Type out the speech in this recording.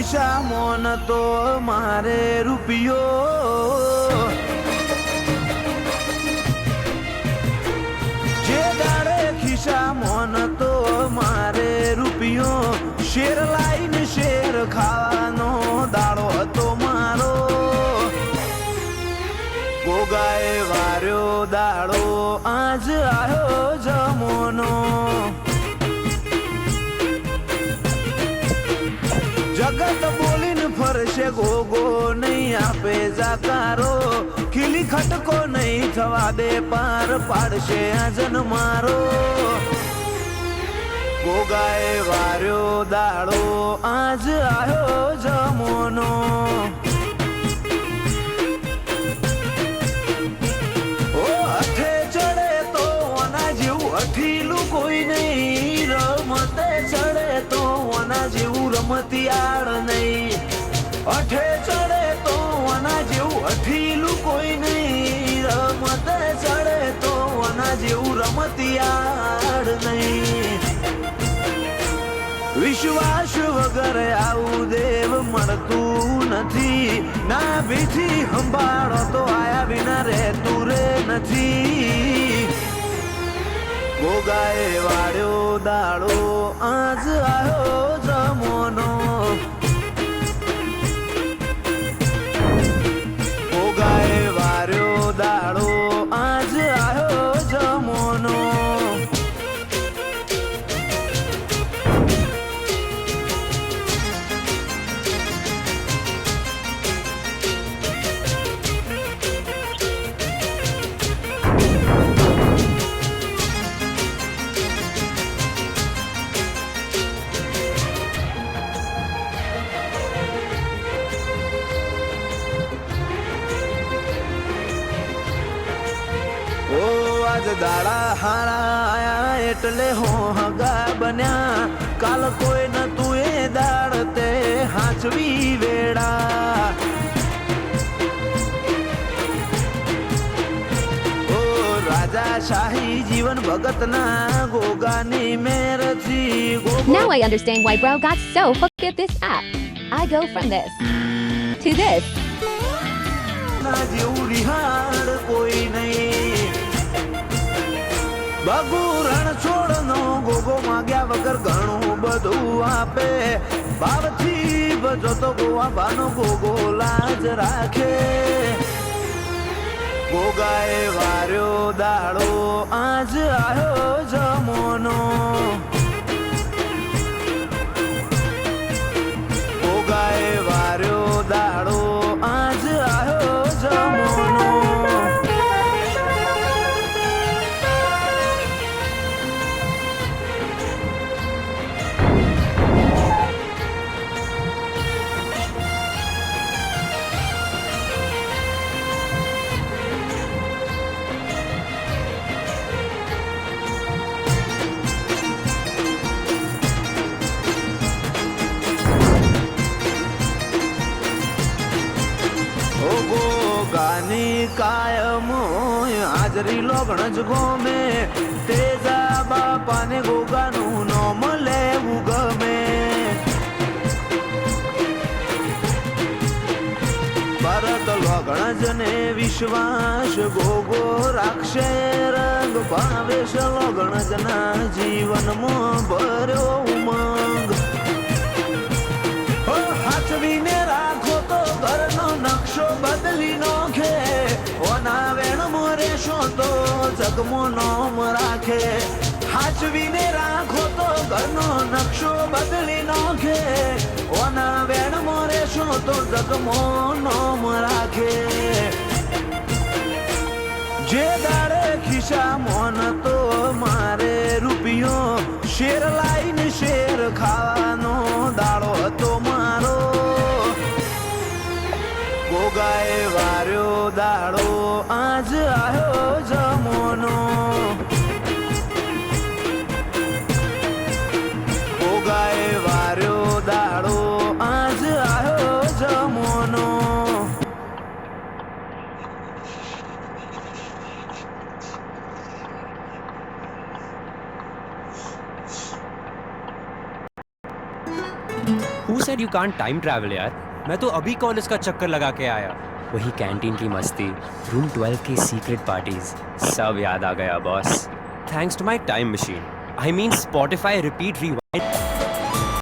ખિસ્સામાં નતો મારે રૂપિયો, જે દાડે ખિસ્સામાં નતો મારે રૂપિયો, શેર લાઈને શેર ખાવાનો દાડો હતો મારો. ગોગાએ વાર્યો દાડો આજ આવ્યો જમોનો. જગત બોલીને ફરશે ગોગો નહીં આપે જાકારો, ખીલી ખટકો નહીં થવા દે પાર પાડશે આજન મારો. ગોગાએ વાર્યો દાડો આજ આવ્યો જમોનો. ઓ હઠે ચડે તો આના જેવું અઠીલું કોઈ નહીં, રમતે ચડે તો આના જેવું રમતિયાળ નહીં. અઠે ચડે તો આના જેવું અઠીલું કોઈ નહીં, રમતે ચડે તો આના જેવું રમતિયાળ નહીં. વિશ્વાસ વગર આવું દેવ મળતું નથી, ના ભીથી સંભાળો તો આયા વિના રહેતું રે નથી. ગોગાએ વાળ્યો દાડો આજ આવ્યો જમોનો. ગોગાએ વાળ્યો દાડો આજ આવ્યો જમોનો. દાડા હારા આયા એટલે હો હગા બન્યા, કાલ કોઈ નતું એ દાડ તે હાચવી વેડા. ઓ રાજા શાહી જીવન ભગતના ગોગાની મેરથી. Now I understand why Bro got so hooked at this app. I go from this to this. ના જેવું રિહાડ કોઈ નહીં. બગુ રણ છોડનો ગોગો માગ્યા વગર ઘણું બધું આપે, ભાવથી બજો તો ગોવા બાનો ગોગો લાજ રાખે. ગોગાએ વાર્યો દાડો આજ આવ્યો જમોનો. ગોગાએ વાર્યો દાડો આજ આવ્યો જમોનો. કાયમ હાજરી લોગણ જ ગમે, તેજા બાપાને ગોગાનું નોમ લેવું ગમે. ભરત લોગણ જ ને વિશ્વાસ ગોગો રાખશે, રંગ ભાવેશ લોગણ જ ના જીવનમાં ભર્યો ઉમંગ. હાચવીને રાખો તો ઘરનો નકશો બદલી નોખે, ઓના વેણમાં રહેશો તો જગમાં નોમ રાખે. હાચવીને રાખો તો ઘરનો નકશો બદલી નોખે, ઓના વેણમાં રહેશો તો જગમાં નોમ રાખે. જે દાડે ખિસ્સામાં નતો મારે રૂપિયો, શેર લાઈને શેર ખાવાનો દાડો હતો મારો. ગોગાએ વાર્યો દાડો આજ આવ્યો જમોનો. ગોગાએ વાર્યો દાડો આજ આવ્યો જમોનો. Who said you can't time travel यार? मैं तो अभी कॉलेज का चक्कर लगा के आया. वही कैंटीन की मस्ती, रूम 12 की सीक्रेट पार्टीज, सब याद आ गया boss. Thanks to my time machine. I mean Spotify repeat rewind.